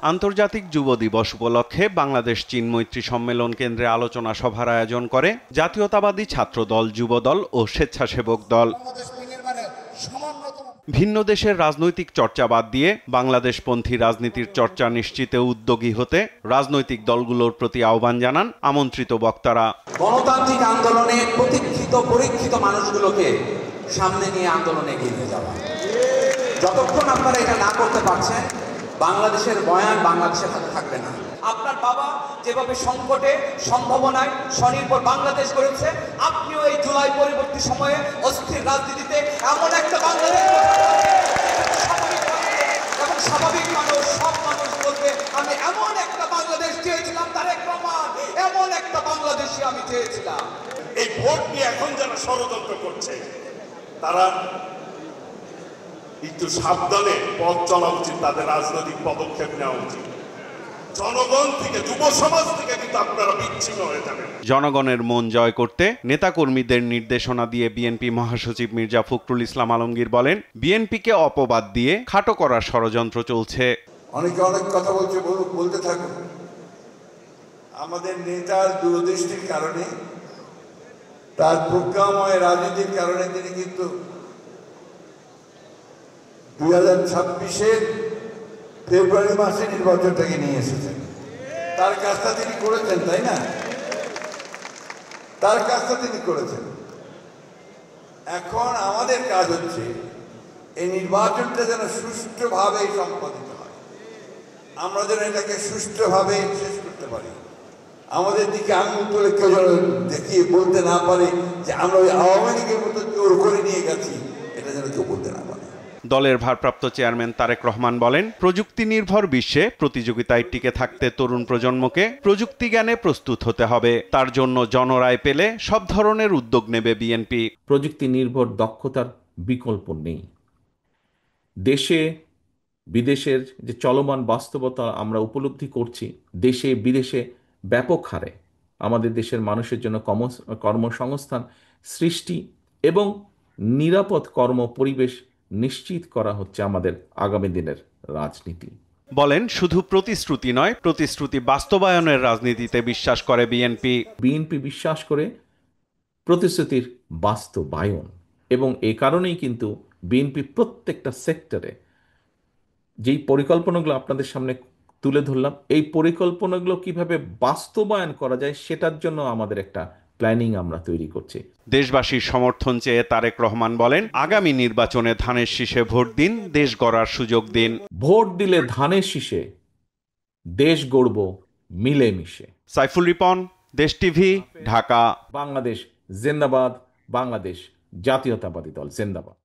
আন্তর্জাতিক যুব দিবস উপলক্ষে বাংলাদেশ চীন মৈত্রী সম্মেলন কেন্দ্রে আলোচনা সভার আয়োজন করে জাতীয়তাবাদী ছাত্রদল, যুবদল ও স্বেচ্ছাসেবক দল। ভিন্ন দেশের রাজনৈতিক চর্চা বাদ দিয়ে বাংলাদেশপন্থী রাজনীতির চর্চা নিশ্চিতে উদ্যোগী হতে রাজনৈতিক দলগুলোর প্রতি আহ্বান জানান আমন্ত্রিত বক্তারা। গণতান্ত্রিক আন্দোলনে পরীক্ষিত মানুষগুলোকে সামনে নিয়ে আন্দোলনে এগিয়ে যাওয়া। যতক্ষণ আপনারা এটা না করতে পারছেন, বাংলাদেশের বয়ান বাংলাদেশের হাতে থাকবে না। আপনার বাবা যেভাবে সংকটে সম্ভাবনায় স্বনির্ভর বাংলাদেশ করেছে, আপনিও এই জুলাই পরবর্তী সময়ে অস্থির রাজনীতিতে এমন একটা বাংলাদেশ এবং স্বাভাবিক মানুষ, সব মানুষ বলবে আমি এমন একটা বাংলাদেশ চেয়েছিলাম, তারেক রহমান, এমন একটা বাংলাদেশই আমি চেয়েছিলাম। এই ভোট নিয়ে এখন যারা ষড়যন্ত্র করছে তারা একটু সাবধানে পথ চলা উচিত, তাদের রাজনৈতিক পদক্ষেপ নেওয়া উচিত। জনগণ থেকে, যুব সমাজ থেকে কিন্তু আপনারা বিচ্ছিন্ন হয়ে যাবেন। জনগণের মন জয় করতে নেতাকর্মীদের নির্দেশনা দিয়ে বিএনপি মহাসচিব মির্জা ফখরুল ইসলাম আলমগীর বলেন, বিএনপিকে অপবাদ দিয়ে খাটো করার ষড়যন্ত্র চলছে। অনেকে অনেক কথা বলতে থাকুন। আমাদের নেতার দূরদৃষ্টির কারণে, তার প্রজ্ঞাময় রাজনীতির কারণে তিনি কিন্তু 2026-এর ফেব্রুয়ারি মাসে নির্বাচনটাকে নিয়ে এসেছেন। তার কাজটা তিনি করেছেন, তাই না? তার কাজটা তিনি করেছেন। এখন আমাদের কাজ হচ্ছে এই নির্বাচনটা যেন সুষ্ঠুভাবে সম্পাদিত হয়, আমরা যেন এটাকে সুষ্ঠুভাবে শেষ করতে পারি। আমাদের দিকে আঙুল তুলে কেউ যেন দেখিয়ে বলতে না পারে যে আমরা ওই আওয়ামী লীগের মতো জোর করে নিয়ে গেছি, এটা যেন কেউ বলতে না পারে। দলের ভারপ্রাপ্ত চেয়ারম্যান তারেক রহমান বলেন, প্রযুক্তি নির্ভর বিশ্বে প্রতিযোগিতায় টিকে থাকতে তরুণ প্রজন্মকে প্রযুক্তি জ্ঞানে প্রস্তুত হতে হবে। তার জন্য জনরায় পেলে সব ধরনের উদ্যোগ নেবে বিএনপি। প্রযুক্তি নির্ভর দক্ষতার বিকল্প নেই। দেশে বিদেশের যে চলমান বাস্তবতা আমরা উপলব্ধি করছি, দেশে বিদেশে ব্যাপক হারে আমাদের দেশের মানুষের জন্য কর্মসংস্থান সৃষ্টি এবং নিরাপদ কর্ম পরিবেশ নিশ্চিত করা হচ্ছে আমাদের আগামী দিনের রাজনীতি। বলেন, শুধু প্রতিশ্রুতি নয়, প্রতিশ্রুতি বাস্তবায়নের রাজনীতিতে বিশ্বাস করে বিএনপি। বিএনপি বিশ্বাস করে প্রতিশ্রুতির বাস্তবায়ন, এবং এই কারণেই কিন্তু বিএনপি প্রত্যেকটা সেক্টরে যেই পরিকল্পনাগুলো আপনাদের সামনে তুলে ধরলাম, এই পরিকল্পনাগুলো কিভাবে বাস্তবায়ন করা যায় সেটার জন্য আমাদের একটা প্ল্যানিং আমরা তৈরি করছি। দেশবাসীর সমর্থন চেয়ে তারেক রহমান বলেন, আগামী নির্বাচনে ধানের শীষে ভোট দিন, দেশ গড়ার সুযোগ দিন। ভোট দিলে ধানের শীষে দেশ গড়ব মিলেমিশে। সাইফুল রিপন, দেশ টিভি, ঢাকা। বাংলাদেশ জিন্দাবাদ, বাংলাদেশ জাতীয়তাবাদী দল জিন্দাবাদ।